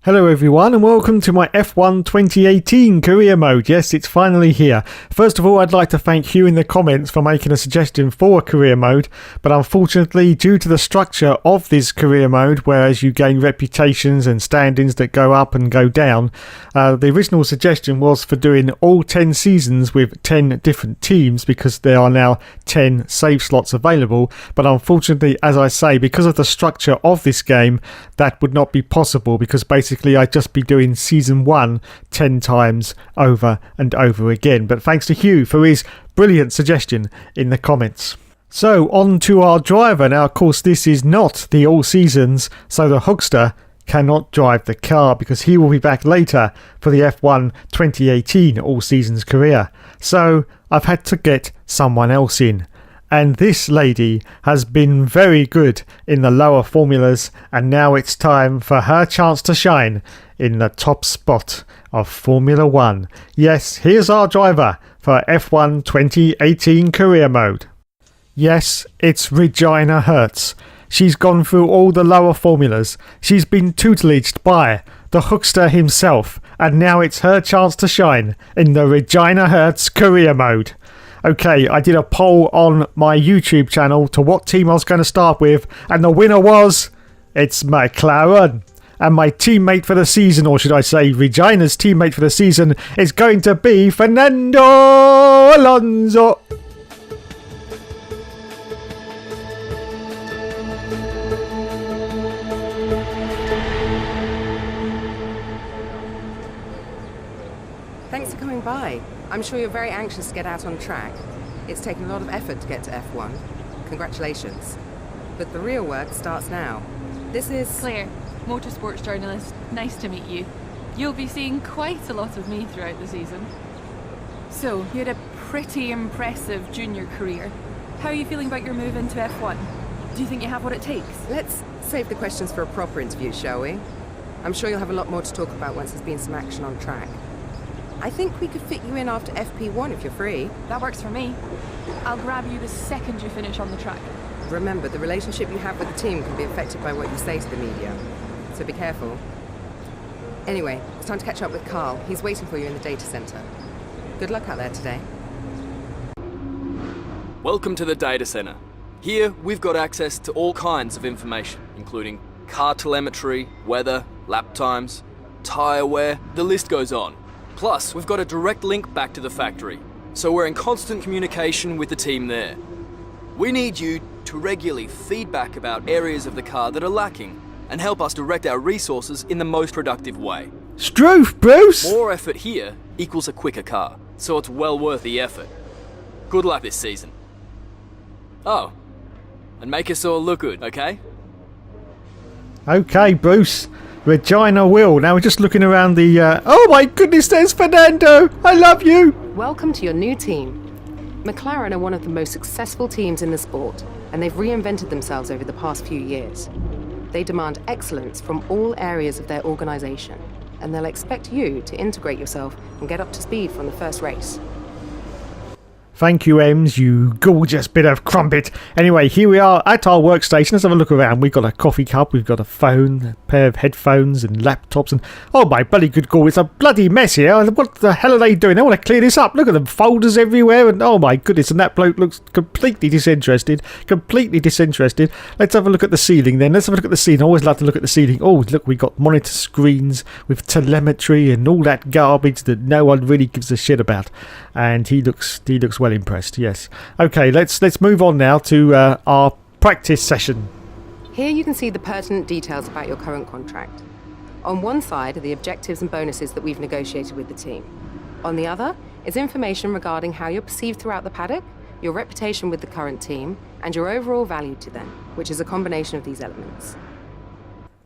Hello everyone and welcome to my F1 2018 career mode. Yes, it's finally here. First of all, I'd like to thank Hugh in the comments for making a suggestion for a career mode, but unfortunately due to the structure of this career mode, whereas you gain reputations and standings that go up and go down, the original suggestion was for doing all 10 seasons with 10 different teams because there are now 10 save slots available, but unfortunately, as I say, because of the structure of this game, that would not be possible because basically I'd just be doing season 1 10 times over and over again. But thanks to Hugh for his brilliant suggestion in the comments. So on to our driver. Now of course this is not the all seasons, so the Hugster cannot drive the car because he will be back later for the F1 2018 all seasons career. So I've had to get someone else in. And this lady has been very good in the lower formulas, and now it's time for her chance to shine in the top spot of Formula 1. Yes, here's our driver for F1 2018 career mode. Yes, it's Regina Hertz. She's gone through all the lower formulas. She's been tutelaged by the Hugster himself, and now it's her chance to shine in the Regina Hertz career mode. Okay, I did a poll on my YouTube channel to what team I was going to start with, and the winner was, it's McLaren. And my teammate for the season, or should I say Regina's teammate for the season, is going to be Fernando Alonso. Thanks for coming by. I'm sure you're very anxious to get out on track. It's taken a lot of effort to get to F1. Congratulations. But the real work starts now. This is... Claire, motorsports journalist. Nice to meet you. You'll be seeing quite a lot of me throughout the season. So, you had a pretty impressive junior career. How are you feeling about your move into F1? Do you think you have what it takes? Let's save the questions for a proper interview, shall we? I'm sure you'll have a lot more to talk about once there's been some action on track. I think we could fit you in after FP1 if you're free. That works for me. I'll grab you the second you finish on the track. Remember, the relationship you have with the team can be affected by what you say to the media. So be careful. Anyway, it's time to catch up with Carl. He's waiting for you in the data center. Good luck out there today. Welcome to the data center. Here, we've got access to all kinds of information, including car telemetry, weather, lap times, tyre wear, the list goes on. Plus, we've got a direct link back to the factory, so we're in constant communication with the team there. We need you to regularly feedback about areas of the car that are lacking and help us direct our resources in the most productive way. Struth, Bruce! More effort here equals a quicker car, so it's well worth the effort. Good luck this season. Oh, and make us all look good, okay? Okay, Bruce. Regina will. Now we're just looking around the... Oh my goodness, there's Fernando! I love you! Welcome to your new team. McLaren are one of the most successful teams in the sport, and they've reinvented themselves over the past few years. They demand excellence from all areas of their organisation, and they'll expect you to integrate yourself and get up to speed from the first race. Thank you, Ems, you gorgeous bit of crumpet. Anyway, here we are at our workstation. Let's have a look around. We've got a coffee cup, we've got a phone, a pair of headphones and laptops, and oh my bloody good God, it's a bloody mess here. What the hell are they doing? They want to clear this up. Look at them, folders everywhere, and oh my goodness, and that bloke looks completely disinterested. Let's have a look at the ceiling then. Let's have a look at the ceiling. I always like to look at the ceiling. Oh, look, we've got monitor screens with telemetry and all that garbage that no one really gives a shit about. And he looks well impressed, yes. Okay, let's move on now to our practice session. Here you can see the pertinent details about your current contract. On one side are the objectives and bonuses that we've negotiated with the team. On the other is information regarding how you're perceived throughout the paddock, your reputation with the current team, and your overall value to them, which is a combination of these elements.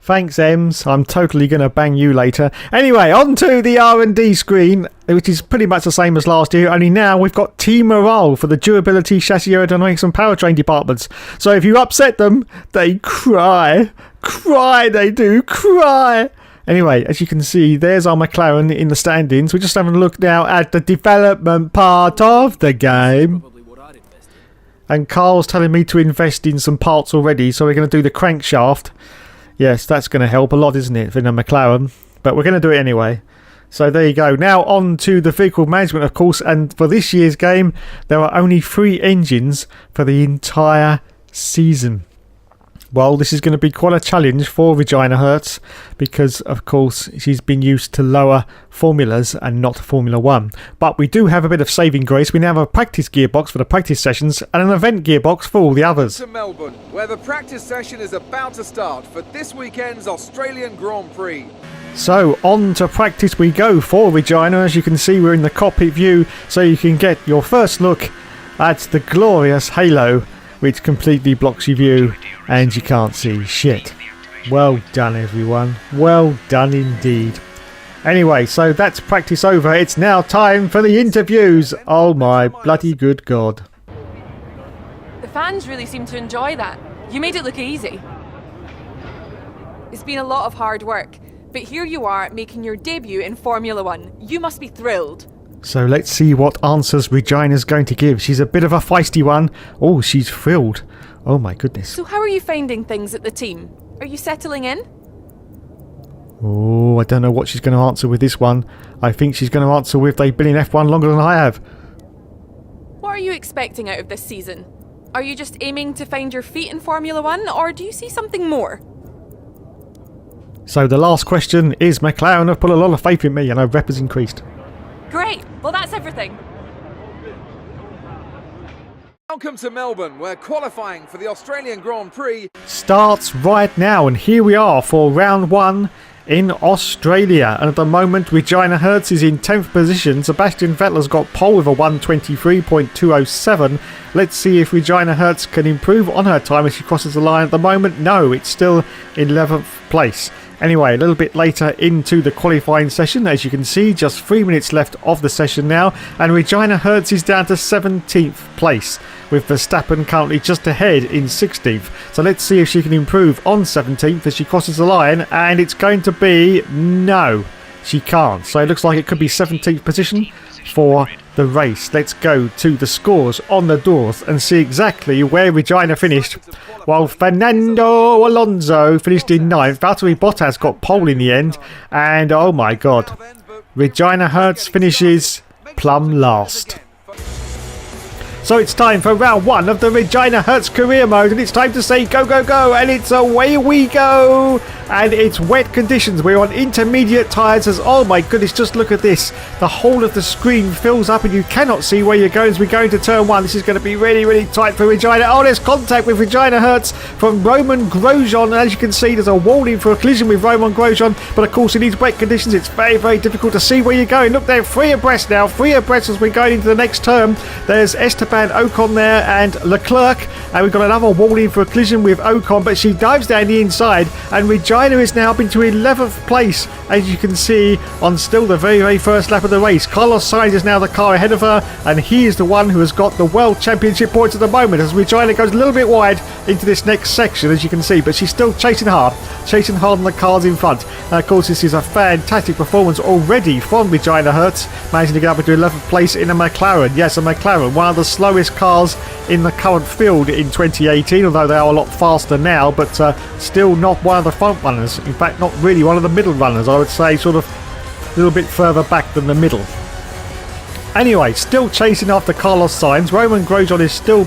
Thanks, Ems. I'm totally going to bang you later. Anyway, on to the R&D screen, which is pretty much the same as last year, only now we've got team morale for the durability, chassis aerodynamics and powertrain departments. So if you upset them, they cry. Cry, they do. Cry. Anyway, as you can see, there's our McLaren in the standings. We're just having a look now at the development part of the game. Probably what I'd invest in. And Carl's telling me to invest in some parts already, so we're going to do the crankshaft. Yes, that's going to help a lot, isn't it, in a McLaren? But we're going to do it anyway. So there you go. Now on to the vehicle management, of course. And for this year's game, there are only 3 engines for the entire season. Well, this is going to be quite a challenge for Regina Hertz because, of course, she's been used to lower formulas and not Formula 1. But we do have a bit of saving grace. We now have a practice gearbox for the practice sessions and an event gearbox for all the others. To Melbourne, where the practice session is about to start for this weekend's Australian Grand Prix. So on to practice we go for Regina. As you can see, we're in the cockpit view, so you can get your first look at the glorious halo, which completely blocks your view and you can't see shit. Well done, everyone. Well done indeed. Anyway, so that's practice over. It's now time for the interviews. Oh my bloody good god. The fans really seem to enjoy that. You made it look easy. It's been a lot of hard work, but here you are making your debut in Formula 1. You must be thrilled. So let's see what answers Regina's going to give. She's a bit of a feisty one. Oh, she's thrilled. Oh my goodness. So how are you finding things at the team? Are you settling in? Oh, I don't know what she's going to answer with this one. I think she's going to answer with they've been in F1 longer than I have. What are you expecting out of this season? Are you just aiming to find your feet in Formula 1, or do you see something more? So the last question is McLaren have put a lot of faith in me and our rep has increased. Great! Well, that's everything. Welcome to Melbourne, where qualifying for the Australian Grand Prix Starts right now, and here we are for round 1 in Australia. And at the moment, Regina Hertz is in 10th position. Sebastian Vettel's got pole with a 1:23.207. Let's see if Regina Hertz can improve on her time as she crosses the line. At the moment, no, it's still 11th place. Anyway, a little bit later into the qualifying session, as you can see, just 3 minutes left of the session now, and Regina Hertz is down to 17th place, with Verstappen currently just ahead in 16th. So let's see if she can improve on 17th as she crosses the line, and it's going to be no, she can't. So it looks like it could be 17th position for the race. Let's go to the scores on the doors and see exactly where Regina finished. While Fernando Alonso finished in 9th, Valtteri Bottas got pole in the end, and oh my god, Regina Hertz finishes plumb last. So it's time for round 1 of the Regina Hertz career mode, and it's time to say go, go, go, and it's away we go. And it's wet conditions. We're on intermediate tyres as, oh my goodness, just look at this. The whole of the screen fills up and you cannot see where you're going as we go into turn 1. This is going to be really, really tight for Regina. Oh, there's contact with Regina Hertz from Roman Grosjean. And as you can see, there's a warning for a collision with Roman Grosjean. But of course, in these wet conditions, it's very, very difficult to see where you're going. Look, they're free abreast now. Free abreast as we're going into the next turn. There's Esteban Ocon there and Leclerc. And we've got another warning for a collision with Ocon. But she dives down the inside. And Regina is now up into 11th place, as you can see on still the very, very first lap of the race. Carlos Sainz is now the car ahead of her, and he is the one who has got the World Championship points at the moment as Regina goes a little bit wide into this next section, as you can see, but she's still chasing hard on the cars in front. And of course, this is a fantastic performance already from Regina Hertz, managing to get up into 11th place in a McLaren. Yes, a McLaren, one of the slowest cars in the current field in 2018, although they are a lot faster now, but still not one of the front runners. In fact, not really one of the middle runners. I would say sort of a little bit further back than the middle. Anyway, still chasing after Carlos Sainz. Roman Grosjean is still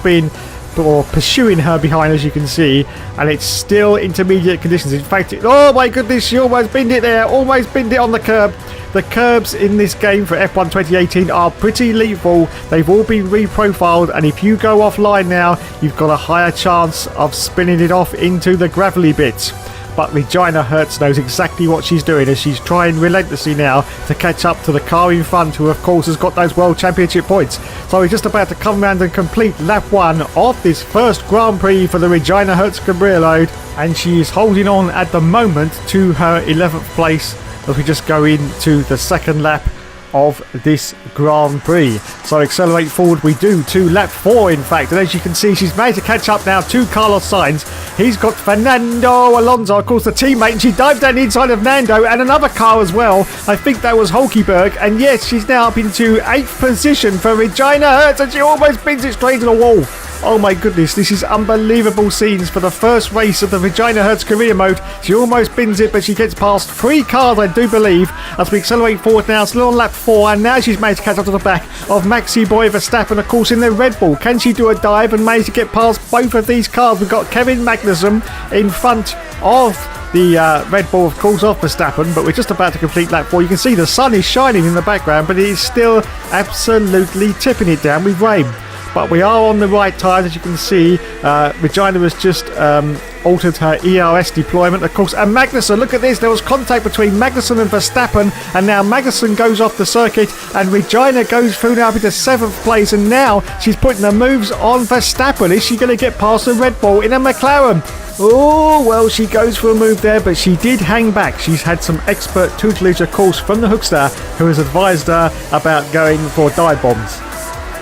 pursuing her behind, as you can see, and it's still intermediate conditions. In fact, oh my goodness, she almost binned it there, almost binned it on the curb. The curbs in this game for F1 2018 are pretty lethal. They've all been reprofiled, and if you go offline now, you've got a higher chance of spinning it off into the gravelly bits. but Regina Hertz knows exactly what she's doing as she's trying relentlessly now to catch up to the car in front, who of course has got those World Championship points. So we're just about to come round and complete lap 1 of this first Grand Prix for the Regina Hertz career mode, and she is holding on at the moment to her 11th place as we just go into the second lap of this Grand Prix. So accelerate forward we do to lap 4 in fact, and as you can see she's managed to catch up now to Carlos Sainz. He's got Fernando Alonso, of course the teammate, and she dived down the inside of Nando and another car as well. I think that was Hulkenberg, and yes, she's now up into 8th position for Regina Hertz, and she almost pins it straight to the wall. Oh my goodness, this is unbelievable scenes for the first race of the Regina Hertz career mode. She almost bins it, but she gets past 3 cars, I do believe, as we accelerate forward now. Still on lap 4, and now she's managed to catch up to the back of Maxi Boy Verstappen, of course, in the Red Bull. Can she do a dive and manage to get past both of these cars? We've got Kevin Magnussen in front of the Red Bull, of course, off Verstappen, but we're just about to complete lap 4. You can see the sun is shining in the background, but it is still absolutely tipping it down with rain. But we are on the right tyres, as you can see. Regina has just altered her ERS deployment, of course. And Magnussen, look at this. There was contact between Magnussen and Verstappen. And now Magnussen goes off the circuit. And Regina goes through now into 7th place. And now she's putting the moves on Verstappen. Is she going to get past the Red Bull in a McLaren? Oh, well, she goes for a move there, but she did hang back. She's had some expert tutelage, of course, from the Hookster, who has advised her about going for dive bombs.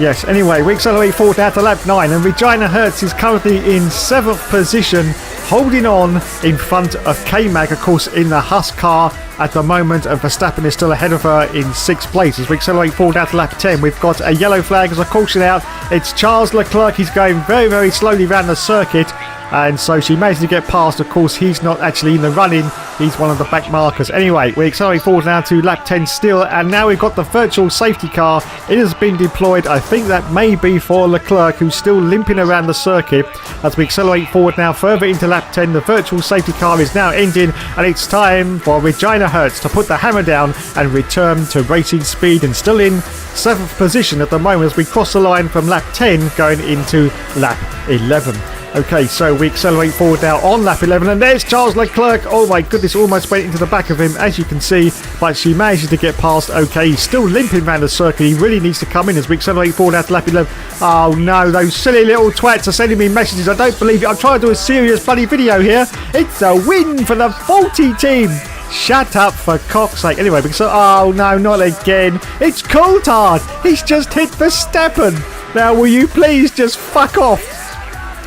Yes, anyway, we accelerate forward now to lap 9, and Regina Hertz is currently in 7th position, holding on in front of K-Mag, of course, in the Haas car at the moment, and Verstappen is still ahead of her in 6th place. As we accelerate forward now to lap 10, we've got a yellow flag as a caution out. It's Charles Leclerc. He's going very, very slowly around the circuit, and so she managed to get past. Of course, he's not actually in the run-in. He's one of the back markers. Anyway, we accelerate forward now to lap 10 still, and now we've got the virtual safety car. It has been deployed. I think that may be for Leclerc, who's still limping around the circuit. As we accelerate forward now further into lap 10, the virtual safety car is now ending, and it's time for Regina Hertz to put the hammer down and return to racing speed, and still in 7th position at the moment as we cross the line from lap 10 going into lap 11. Okay, so we accelerate forward now on lap 11, and there's Charles Leclerc. Oh my goodness, almost went into the back of him, as you can see, but she manages to get past. Okay, he's still limping around the circuit. He really needs to come in as we accelerate forward out to lap 11. Oh no, those silly little twats are sending me messages. I don't believe it. I'm trying to do a serious bloody video here. It's a win for the faulty team. Shut up, for cock's sake. Anyway, because oh no, not again. It's Coulthard. He's just hit Verstappen. Now, will you please just fuck off?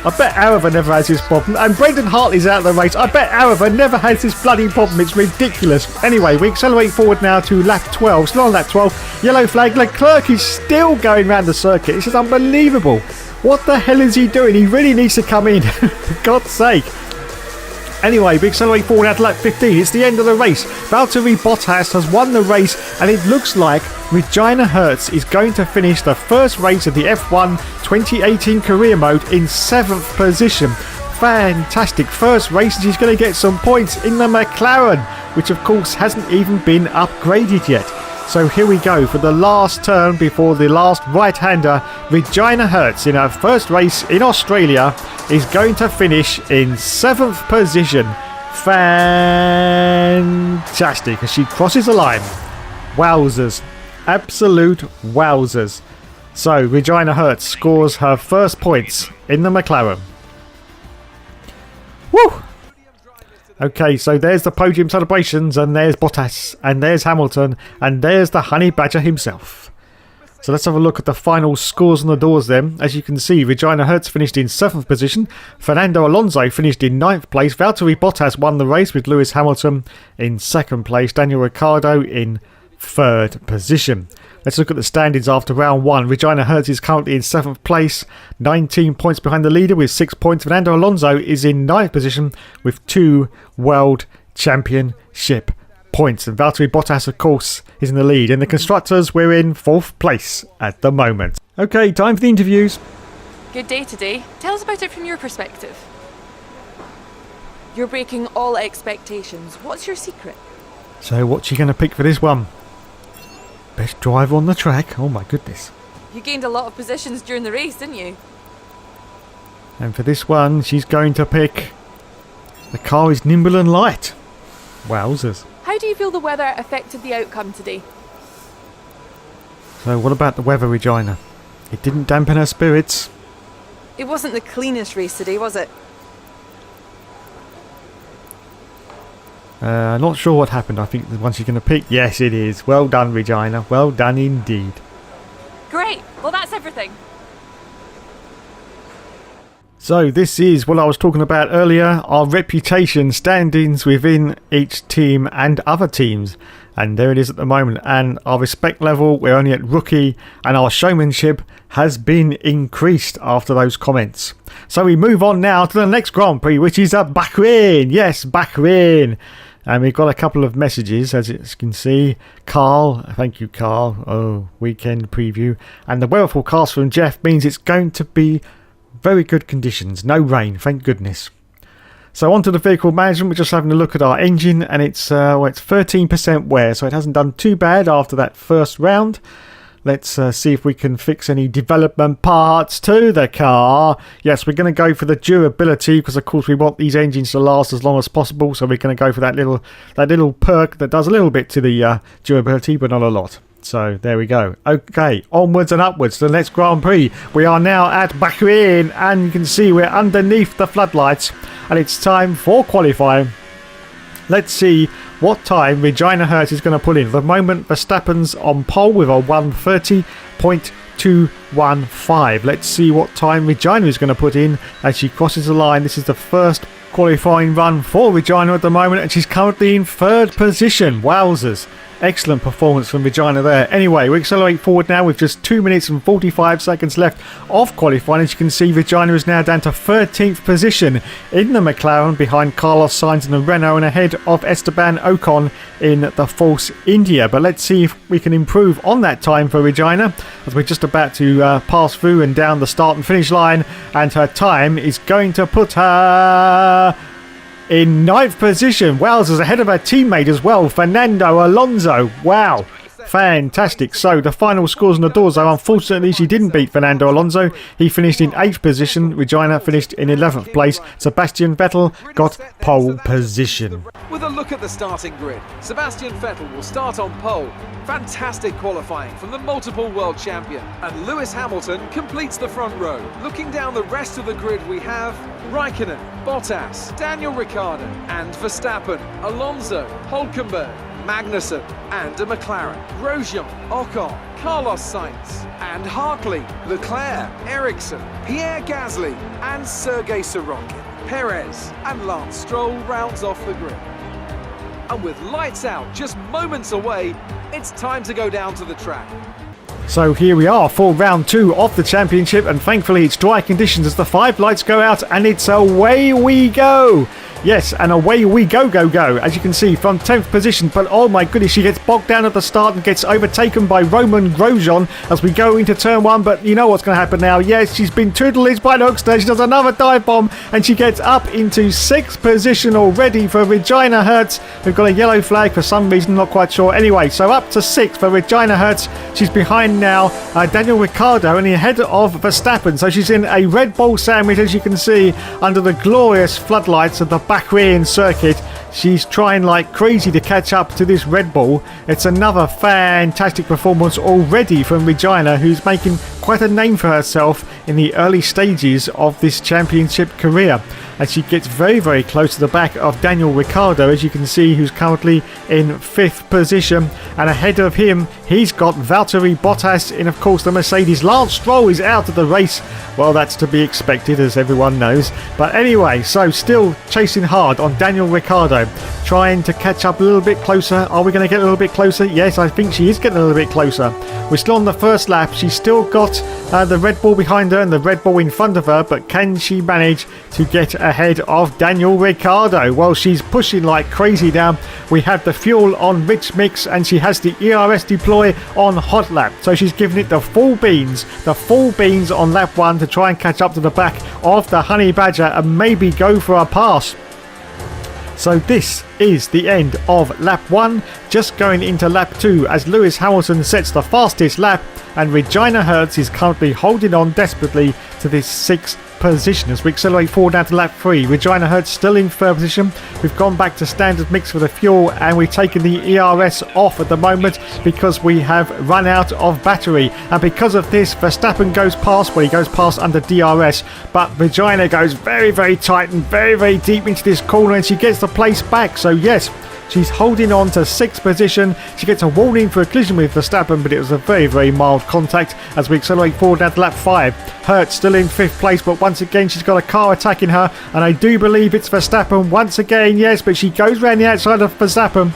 I bet Araver never has this problem. And Brendan Hartley's out of the race. I bet Araver never has this bloody problem. It's ridiculous. Anyway, we accelerate forward now to lap 12. Still on lap 12. Yellow flag. Leclerc is still going around the circuit. This is unbelievable. What the hell is he doing? He really needs to come in. For God's sake. Anyway, we accelerate forward out to lap 15. It's the end of the race. Valtteri Bottas has won the race, and it looks like Regina Hertz is going to finish the first race of the F1 2018 career mode in 7th position. Fantastic first race, and she's going to get some points in the McLaren, which of course hasn't even been upgraded yet. So here we go for the last turn before the last right-hander. Regina Hertz in her first race in Australia is going to finish in 7th position. Fantastic as she crosses the line. Wowzers. Absolute wowzers. So Regina Hertz scores her first points in the McLaren. Woo! Okay, so there's the podium celebrations, and there's Bottas, and there's Hamilton, and there's the Honey Badger himself. So let's have a look at the final scores on the doors then. As you can see, Regina Hertz finished in 7th position. Fernando Alonso finished in 9th place. Valtteri Bottas won the race with Lewis Hamilton in 2nd place. Daniel Ricciardo in 3rd position. Let's look at the standings after round 1. Regina Hertz is currently in 7th place, 19 points behind the leader with 6 points. Fernando Alonso is in 9th position with 2 World Championship points. And Valtteri Bottas, of course, is in the lead. In the Constructors, we're in 4th place at the moment. Okay, time for the interviews. Good day today. Tell us about it from your perspective. You're breaking all expectations. What's your secret? So what's she going to pick for this one? Best driver on the track. Oh my goodness. You gained a lot of positions during the race, didn't you? And for this one, she's going to pick The car is nimble and light. Wowzers. How do you feel the weather affected the outcome today? So what about the weather, Regina? It didn't dampen her spirits. It wasn't the cleanest race today, was it? Not sure what happened. I think the one she's going to pick. Yes, it is. Well done, Regina. Well done indeed. Great. Well, that's everything. So this is what I was talking about earlier. Our reputation standings within each team and other teams. And there it is at the moment. And our respect level, we're only at rookie. And our showmanship has been increased after those comments. So we move on now to the next Grand Prix, which is at Bahrain. Yes, Bahrain. And we've got a couple of messages, as you can see. Carl, thank you, Carl. Oh, weekend preview. And the weather forecast from Jeff means it's going to be very good conditions. No rain, thank goodness. So on to the vehicle management. We're just having a look at our engine, and it's 13% wear, so it hasn't done too bad after that first round. Let's see if we can fix any development parts to the car. Yes, we're going to go for the durability because, of course, we want these engines to last as long as possible. So we're going to go for that little perk that does a little bit to the durability, but not a lot. So there we go. Okay, onwards and upwards to the next Grand Prix. We are now at Bahrain, and you can see we're underneath the floodlights, and it's time for qualifying. Let's see what time Regina Hertz is going to put in. At the moment, Verstappen's on pole with a 1:30.215. Let's see what time Regina is going to put in as she crosses the line. This is the first qualifying run for Regina at the moment, and she's currently in third position. Wowzers. Excellent performance from Regina there. Anyway, we accelerate forward now with just 2 minutes and 45 seconds left of qualifying. As you can see, Regina is now down to 13th position in the McLaren behind Carlos Sainz in the Renault and ahead of Esteban Ocon in the Force India. But let's see if we can improve on that time for Regina as we're just about to pass through and down the start and finish line, and her time is going to put her in 9th position. Wowzers, ahead of her teammate as well, Fernando Alonso. Wow, fantastic. So the final scores on the doors, though, unfortunately she didn't beat Fernando Alonso. He finished in 8th position. Regina finished in 11th place. Sebastian Vettel got pole position. With a look at the starting grid, Sebastian Vettel will start on pole. Fantastic qualifying from the multiple world champion. And Lewis Hamilton completes the front row. Looking down the rest of the grid, we have Raikkonen, Bottas, Daniel Ricciardo and Verstappen, Alonso, Hülkenberg, Magnussen and a McLaren, Grosjean, Ocon, Carlos Sainz and Hartley, Leclerc, Ericsson, Pierre Gasly and Sergei Sorokin. Perez and Lance Stroll rounds off the grid. And with lights out just moments away, it's time to go down to the track. So here we are for round 2 of the championship, and thankfully it's dry conditions as the 5 lights go out and it's away we go. Yes, and away we go, as you can see, from 10th position. But oh my goodness, she gets bogged down at the start and gets overtaken by Roman Grosjean as we go into turn 1. But you know what's going to happen now. Yes, she's been twiddled by the hookster. She does another dive bomb and she gets up into 6th position already for Regina Hertz. We've got a yellow flag for some reason, not quite sure. Anyway, so up to 6th for Regina Hertz. She's behind now Daniel Ricciardo and ahead of Verstappen. So she's in a Red Bull sandwich, as you can see, under the glorious floodlights of the Bahrain circuit. She's trying like crazy to catch up to this Red Bull. It's another fantastic performance already from Regina, who's making quite a name for herself in the early stages of this championship career. And she gets very, very close to the back of Daniel Ricciardo, as you can see, who's currently in 5th position. And ahead of him, he's got Valtteri Bottas in, of course, the Mercedes. Lance Stroll is out of the race. Well, that's to be expected, as everyone knows. But anyway, so still chasing hard on Daniel Ricciardo, trying to catch up a little bit closer. Are we going to get a little bit closer? Yes, I think she is getting a little bit closer. We're still on the first lap. She's still got the Red Bull behind her and the Red Bull in front of her, but can she manage to get ahead of Daniel Ricciardo? Well, she's pushing like crazy now. We have the fuel on rich mix and she has the ERS deploy on hot lap. So she's giving it the full beans on lap 1 to try and catch up to the back of the Honey Badger and maybe go for a pass. So this is the end of lap 1, just going into lap 2 as Lewis Hamilton sets the fastest lap and Regina Hertz is currently holding on desperately to this 6th position as we accelerate forward down to lap 3. Regina Hertz still in 3rd position. We've gone back to standard mix for the fuel and we've taken the ERS off at the moment because we have run out of battery. And because of this, Verstappen goes past, well, he goes past under DRS, but Regina goes very, very tight and very, very deep into this corner and she gets the place back. So yes, she's holding on to 6th position. She gets a warning for a collision with Verstappen, but it was a very, very mild contact as we accelerate forward down to lap 5. Hertz still in 5th place, but once again she's got a car attacking her, and I do believe it's Verstappen once again, yes, but she goes around the outside of Verstappen.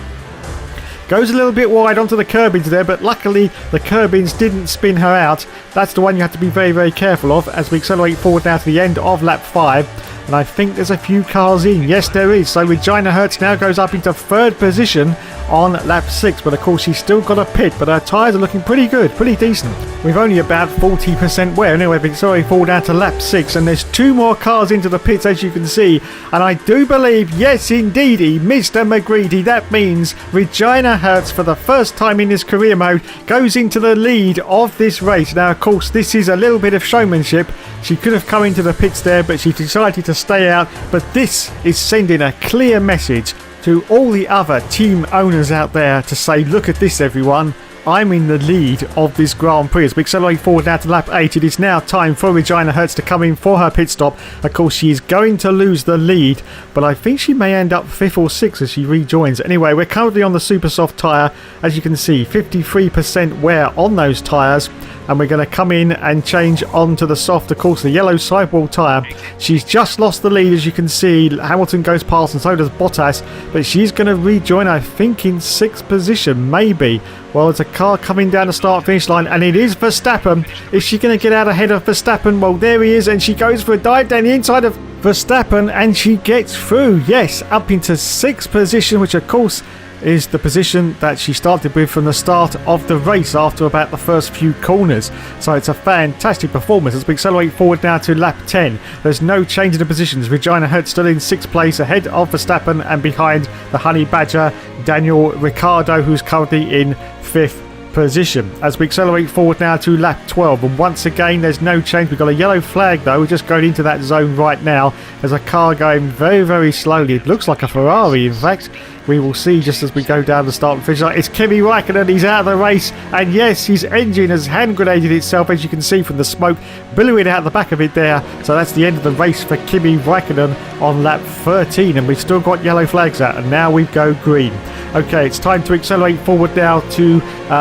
Goes a little bit wide onto the curbings there, but luckily the curbings didn't spin her out. That's the one you have to be very, very careful of as we accelerate forward now to the end of lap 5. And I think there's a few cars in. Yes, there is. So Regina Hertz now goes up into 3rd position on lap 6. But of course, she's still got a pit. But her tyres are looking pretty good, pretty decent. We've only about 40% wear. Anyway, but it's already fall down to lap 6. And there's 2 more cars into the pits, as you can see. And I do believe, yes, indeedy, Mr. McGreedy, that means Regina Hertz, for the first time in this career mode, goes into the lead of this race. Now, of course, this is a little bit of showmanship. She could have come into the pits there, but she decided to stay out. But this is sending a clear message to all the other team owners out there to say, look at this, everyone. I'm in the lead of this Grand Prix. As we accelerate forward now to lap 8, it is now time for Regina Hertz to come in for her pit stop. Of course, she is going to lose the lead, but I think she may end up 5th or 6th as she rejoins. Anyway, we're currently on the super soft tyre. As you can see, 53% wear on those tyres. And we're going to come in and change onto the soft, of course, the yellow sidewall tyre. She's just lost the lead, as you can see. Hamilton goes past and so does Bottas. But she's going to rejoin, I think, in 6th position, maybe. Well, there's a car coming down the start-finish line, and it is Verstappen. Is she going to get out ahead of Verstappen? Well, there he is, and she goes for a dive down the inside of Verstappen, and she gets through. Yes, up into 6th position, which, of course, is the position that she started with from the start of the race after about the first few corners. So it's a fantastic performance as we accelerate forward now to lap 10. There's no change in the positions. Regina Hertz still in 6th place ahead of Verstappen and behind the Honey Badger Daniel Ricciardo, who's currently in 5th position. As we accelerate forward now to lap 12, and once again there's no change. We've got a yellow flag though. We're just going into that zone right now. There's a car going very, very slowly. It looks like a Ferrari, in fact. We will see just as we go down the start and finish line. It's Kimi Räikkönen. He's out of the race, and yes, his engine has hand grenaded itself, as you can see from the smoke billowing out the back of it there. So that's the end of the race for Kimi Räikkönen on lap 13, and we've still got yellow flags out, and now we go green. Okay, it's time to accelerate forward now to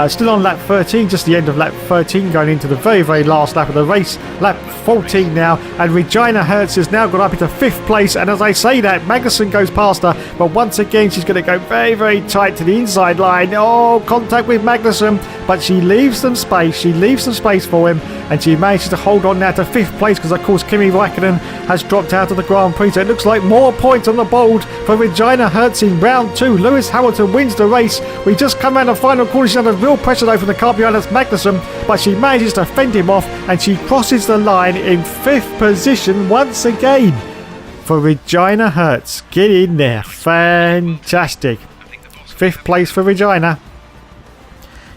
still on lap 13, just the end of lap 13, going into the very, very last lap of the race, lap 14 now, and Regina Hertz has now got up into 5th place, and as I say that, Magnussen goes past her, but once again she's going to go very, very tight to the inside line. Oh, contact with Magnussen, but she leaves some space for him, and she manages to hold on now to 5th place because of course Kimi Räikkönen has dropped out of the Grand Prix. So it looks like more points on the board for Regina Hertz in round 2. Lewis Hamilton wins the race. We just come around the final corner. She's under real pressure though from the car behind us, Magnussen, but she manages to fend him off, and she crosses the line in 5th position once again for Regina Hertz. Get in there. Fantastic. 5th place for Regina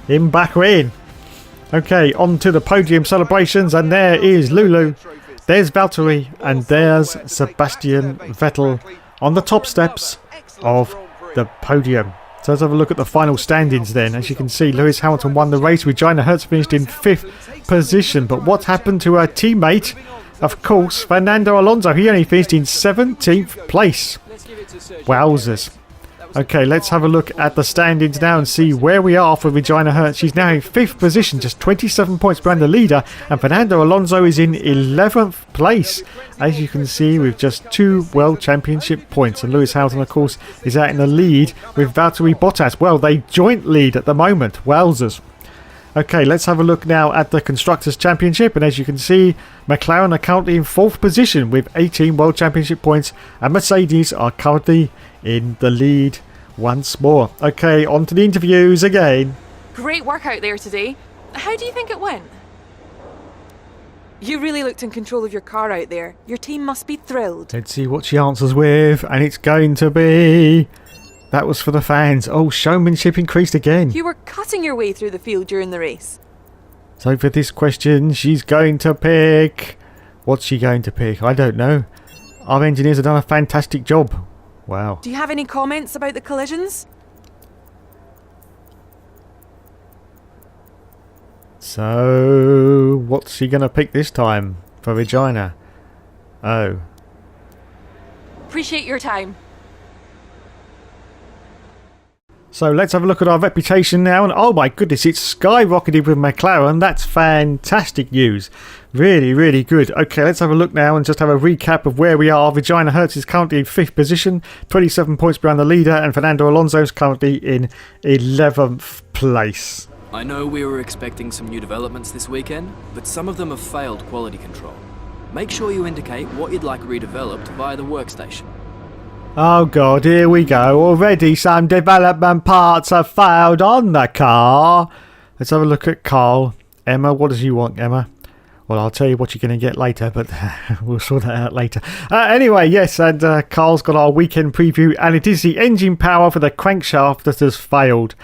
in Bahrain. Okay, on to the podium celebrations, and there is Lulu, there's Valtteri, and there's Sebastian Vettel on the top steps of the podium. So let's have a look at the final standings then. As you can see, Lewis Hamilton won the race. Regina Hertz finished in 5th position. But what happened to her teammate? Of course, Fernando Alonso. He only finished in 17th place. Wowzers. Okay, let's have a look at the standings now and see where we are for Regina Hertz. She's now in 5th position, just 27 points behind the leader, and Fernando Alonso is in 11th place. As you can see, with just 2 World Championship points, and Lewis Hamilton, of course, is out in the lead with Valtteri Bottas. Well, they joint lead at the moment. Wowzers. Okay, let's have a look now at the Constructors' Championship, and as you can see, McLaren are currently in 4th position with 18 World Championship points, and Mercedes are currently in the lead once more. Okay, on to the interviews again. Great work out there today. How do you think it went? You really looked in control of your car out there. Your team must be thrilled. Let's see what she answers with, and it's going to be... That was for the fans. Oh, showmanship increased again. You were cutting your way through the field during the race. So for this question, she's going to pick What's she going to pick? I don't know. Our engineers have done a fantastic job. Wow. Do you have any comments about the collisions? So, what's she going to pick this time for Regina? Oh. Appreciate your time. So let's have a look at our reputation now, and oh my goodness, it's skyrocketed with McLaren. That's fantastic news. Really, really good. Okay, let's have a look now and just have a recap of where we are. Regina Hertz is currently in 5th position, 27 points behind the leader, and Fernando Alonso is currently in 11th place. I know we were expecting some new developments this weekend, but some of them have failed quality control. Make sure you indicate what you'd like redeveloped via the workstation. Oh god, here we go. Already some development parts have failed on the car. Let's have a look at Carl. Emma, what does you want, Emma? Well, I'll tell you what you're going to get later, but we'll sort that out later. Anyway, yes, and Carl's got our weekend preview, and it is the engine power for the crankshaft that has failed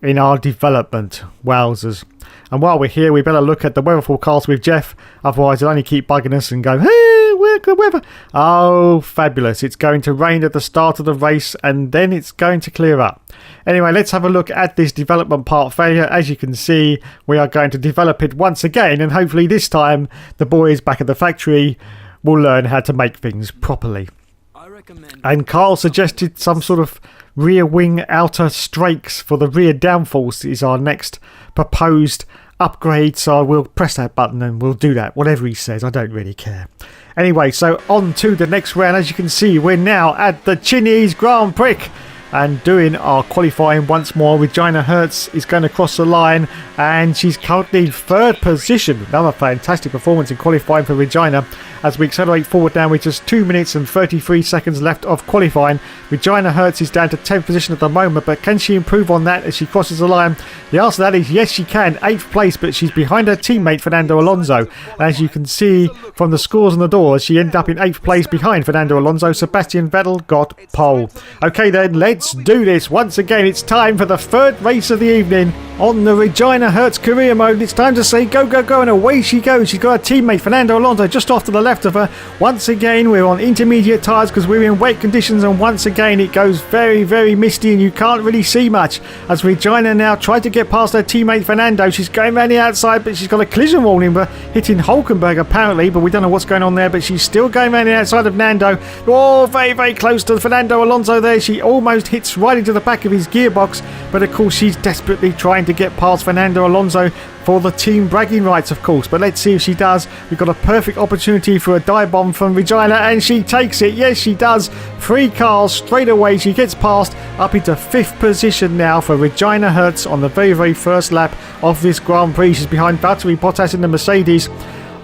in our development. Wowzers. And while we're here, we better look at the weather forecast with Jeff, otherwise it'll only keep bugging us and go, hey, we're good weather. Oh, fabulous. It's going to rain at the start of the race, and then it's going to clear up. Anyway, let's have a look at this development part failure. As you can see, we are going to develop it once again, and hopefully this time the boys back at the factory will learn how to make things properly. And Carl suggested some sort of rear wing outer strakes for the rear downforce is our next proposed upgrade, so we'll press that button and we'll do that, whatever he says. I don't really care. Anyway, so on to the next round. As you can see, we're now at the Chinese Grand Prix and doing our qualifying once more. Regina Hertz is going to cross the line, and she's currently in 3rd position. Another fantastic performance in qualifying for Regina. As we accelerate forward now with just 2 minutes and 33 seconds left of qualifying, Regina Hertz is down to 10th position at the moment, but can she improve on that as she crosses the line? The answer to that is yes, she can. 8th place, but she's behind her teammate Fernando Alonso. As you can see from the scores on the doors, she ended up in 8th place behind Fernando Alonso. Sebastian Vettel got pole. Okay then, let's do this. Once again, it's time for the 3rd race of the evening on the Regina Hertz career mode. It's time to say go, go, go, and away she goes. She's got her teammate Fernando Alonso just off to the left of her. Once again, we're on intermediate tyres because we're in wet conditions, and once again it goes very, very misty and you can't really see much. As Regina now tried to get past her teammate Fernando, she's going around the outside, but she's got a collision warning but hitting Hulkenberg apparently, but we don't know what's going on there, but she's still going around the outside of Nando. Oh, very, very close to Fernando Alonso there. She almost hits right into the back of his gearbox, but of course she's desperately trying to get past Fernando Alonso for the team bragging rights, of course, but let's see if she does. We've got a perfect opportunity for a dive bomb from Regina, and she takes it. Yes, she does. 3 cars straight away. She gets past, up into 5th position now for Regina Hertz on the very, very first lap of this Grand Prix. She's behind Valtteri Bottas in the Mercedes.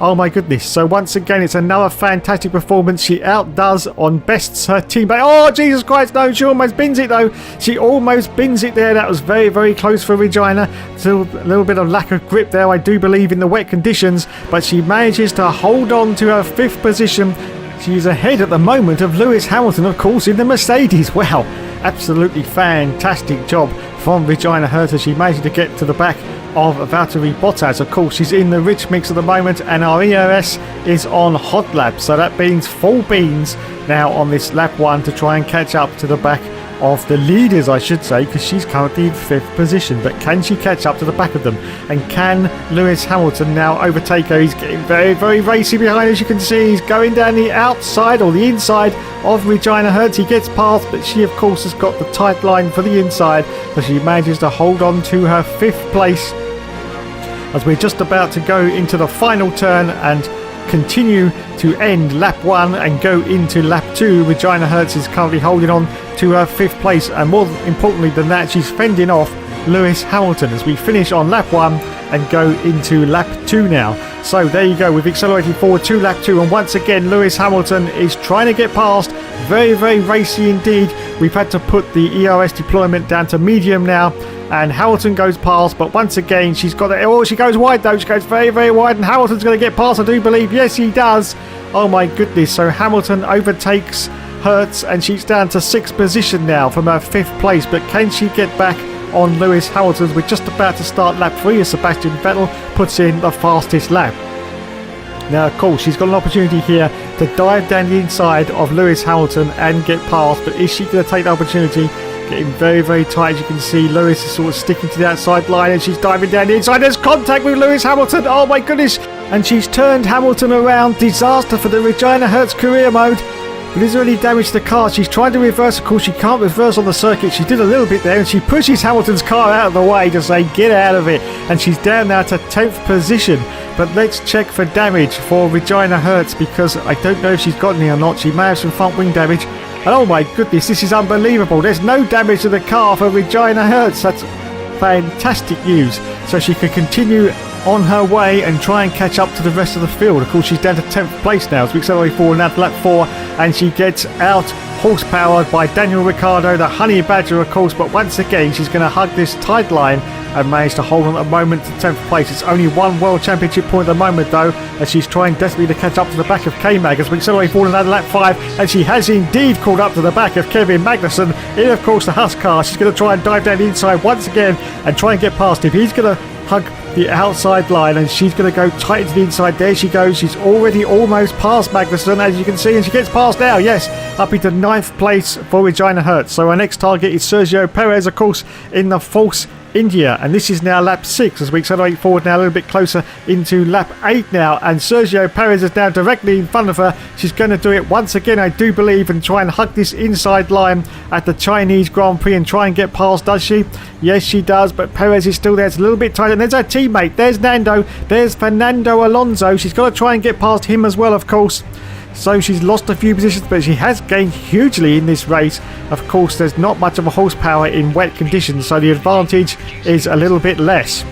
Oh my goodness. So once again, it's another fantastic performance. She outdoes on bests her teammate. Oh, Jesus Christ, no, she almost bins it though. She almost bins it there. That was very, very close for Regina. Still a little bit of lack of grip there, I do believe, in the wet conditions, but she manages to hold on to her 5th position. She's ahead at the moment of Lewis Hamilton, of course, in the Mercedes. Wow, absolutely fantastic job from Regina Hertz as she managed to get to the back of Valtteri Bottas. Of course, she's in the rich mix at the moment, and our ERS is on hot lap, so that means full beans now on this lap 1 to try and catch up to the back of the leaders, I should say, because she's currently in 5th position. But can she catch up to the back of them? And can Lewis Hamilton now overtake her? He's getting very, very racy behind, as you can see. He's going down the outside or the inside of Regina Hertz. He gets past, but she, of course, has got the tight line for the inside, so she manages to hold on to her 5th place as we're just about to go into the final turn and continue to end lap 1 and go into lap 2. Regina Hertz is currently holding on to her 5th place, and more importantly than that, she's fending off Lewis Hamilton as we finish on lap 1 and go into lap 2 now. So there you go, we've accelerated forward to lap 2, and once again Lewis Hamilton is trying to get past. Very, very racy indeed. We've had to put the ERS deployment down to medium now, and Hamilton goes past, but once again she's got it. Oh, she goes wide though. She goes very, very wide, and Hamilton's going to get past, I do believe. Yes, he does. Oh my goodness. So Hamilton overtakes Hertz, and she's down to 6th position now from her 5th place, but can she get back on Lewis Hamilton? We're just about to start lap 3 as Sebastian Vettel puts in the fastest lap. Now, of course, she's got an opportunity here to dive down the inside of Lewis Hamilton and get past. But is she going to take the opportunity? Getting very, very tight. As you can see, Lewis is sort of sticking to the outside line and she's diving down the inside. There's contact with Lewis Hamilton. Oh, my goodness. And she's turned Hamilton around. Disaster for the Regina Hertz career mode. But is there any damage to the car? She's trying to reverse. Of course, she can't reverse on the circuit. She did a little bit there, and she pushes Hamilton's car out of the way to say, get out of it. And she's down now to 10th position. But let's check for damage for Regina Hertz, because I don't know if she's got any or not. She may have some front wing damage. And oh my goodness, this is unbelievable. There's no damage to the car for Regina Hertz. That's fantastic news. So she can continue on her way and try and catch up to the rest of the field. Of course, she's down to 10th place now, so we accelerate forward now to lap 4, and she gets out horsepowered by Daniel Ricciardo, the Honey Badger, of course. But once again, she's going to hug this tide line and manage to hold on at the moment to 10th place. It's only one World Championship point at the moment, though, as she's trying desperately to catch up to the back of K-Mag as we accelerate forward now to lap 5, and she has indeed caught up to the back of Kevin Magnussen in, of course, the Haas car. She's going to try and dive down the inside once again and try and get past him. He's going to hug the outside line, and she's going to go tight into the inside. There she goes. She's already almost past Magnussen, as you can see, and she gets past now. Yes, up into 9th place for Regina Hertz. So our next target is Sergio Perez, of course, in the Force India, and this is now lap 6 as we accelerate forward now a little bit closer into lap 8 now, and Sergio Perez is now directly in front of her. She's going to do it once again, I do believe, and try and hug this inside line at the Chinese Grand Prix and try and get past, does she? Yes, she does, but Perez is still there. It's a little bit tight, and there's her teammate. There's Nando. There's Fernando Alonso. She's got to try and get past him as well, of course. So she's lost a few positions, but she has gained hugely in this race. Of course, there's not much of a horsepower in wet conditions, so the advantage is a little bit less.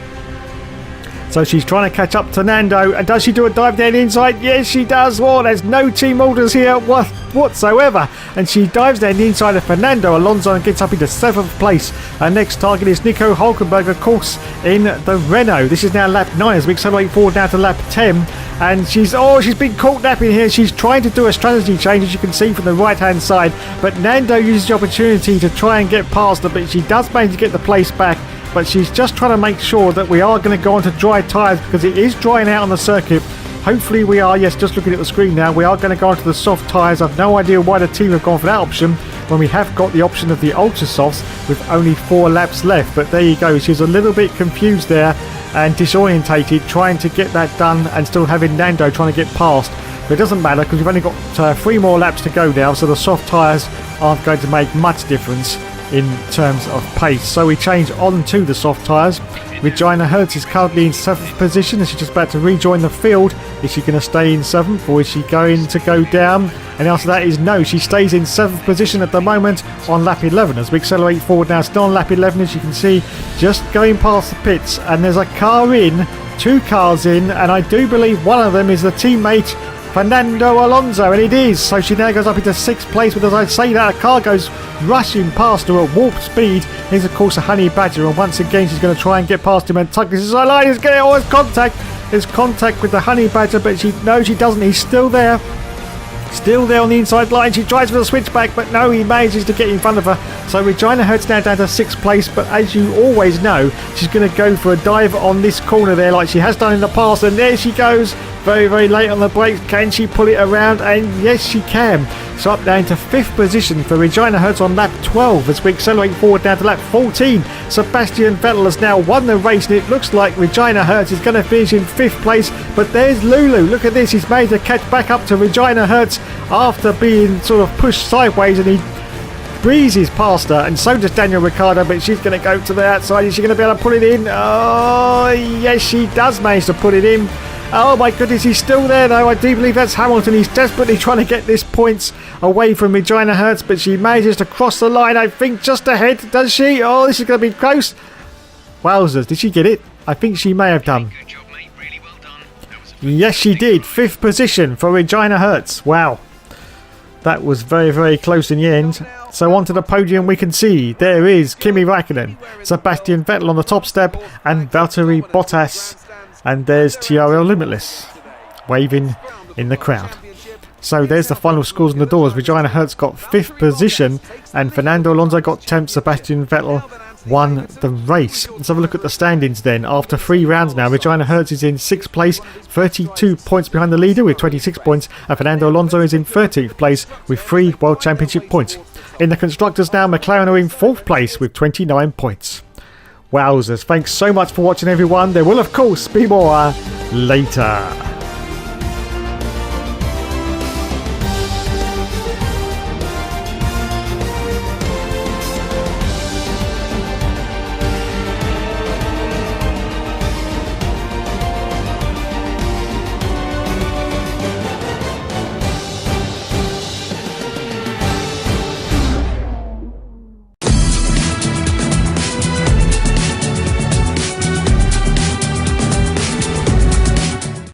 So she's trying to catch up to Nando, and does she do a dive down the inside? Yes, she does. Oh, there's no team orders here whatsoever. And she dives down the inside of Fernando Alonso and gets up into 7th place. Her next target is Nico Hulkenberg, of course, in the Renault. This is now lap 9 as we accelerate forward now to lap 10. And she's been caught napping here. She's trying to do a strategy change, as you can see from the right-hand side. But Nando uses the opportunity to try and get past her, but she does manage to get the place back. But she's just trying to make sure that we are going to go on to dry tyres, because it is drying out on the circuit. Hopefully we are. Yes, just looking at the screen now, we are going to go onto the soft tyres. I've no idea why the team have gone for that option when we have got the option of the ultra softs with only 4 laps left. But there you go. She's a little bit confused there and disorientated, trying to get that done and still having Nando trying to get past. But it doesn't matter, because we've only got 3 more laps to go now, so the soft tyres aren't going to make much difference in terms of pace. So we change on to the soft tyres. Regina Hertz is currently in 7th position, and she's just about to rejoin the field. Is she going to stay in 7th, or is she going to go down? And the answer to that is no. She stays in 7th position at the moment on lap 11 as we accelerate forward now. Still on lap 11, as you can see, just going past the pits, and there's a car in, 2 cars in, and I do believe one of them is the teammate Fernando Alonso, and it is. So she now goes up into 6th place, but as I say that, a car goes rushing past her at warp speed. Here's of course a Honey Badger, and once again she's going to try and get past him and tug this is her line. He's getting always contact. There's contact with the Honey Badger, but she doesn't. He's still there. Still there on the inside line. She tries for the switchback, but no, he manages to get in front of her. So Regina Hertz now down to 6th place, but as you always know, she's going to go for a dive on this corner there like she has done in the past, and there she goes. Very, very late on the brakes. Can she pull it around? And yes, she can. So up down to 5th position for Regina Hertz on lap 12 as we accelerate forward down to lap 14. Sebastian Vettel has now won the race, and it looks like Regina Hertz is going to finish in 5th place. But there's Lulu. Look at this. He's made to catch back up to Regina Hertz after being sort of pushed sideways, and he breezes past her, and so does Daniel Ricciardo, but she's going to go to the outside. Is she going to be able to put it in? Oh, yes, she does manage to put it in. Oh my goodness, he's still there though. I do believe that's Hamilton. He's desperately trying to get this points away from Regina Hertz, but she manages to cross the line, I think, just ahead. Does she? Oh, this is going to be close. Wowzers, did she get it? I think she may have done. Yes, she did. 5th position for Regina Hertz. Wow. That was very, very close in the end. So onto the podium we can see there is Kimi Raikkonen, Sebastian Vettel on the top step, and Valtteri Bottas. And there's TRL Limitless waving in the crowd. So there's the final scores on the doors. Regina Hertz got 5th position, and Fernando Alonso got 10th. Sebastian Vettel won the race. Let's have a look at the standings then. After 3 rounds now, Regina Hertz is in 6th place, 32 points behind the leader with 26 points, and Fernando Alonso is in 13th place with 3 World Championship points. In the Constructors now, McLaren are in 4th place with 29 points. Wowzers, thanks so much for watching everyone. There will of course be more later.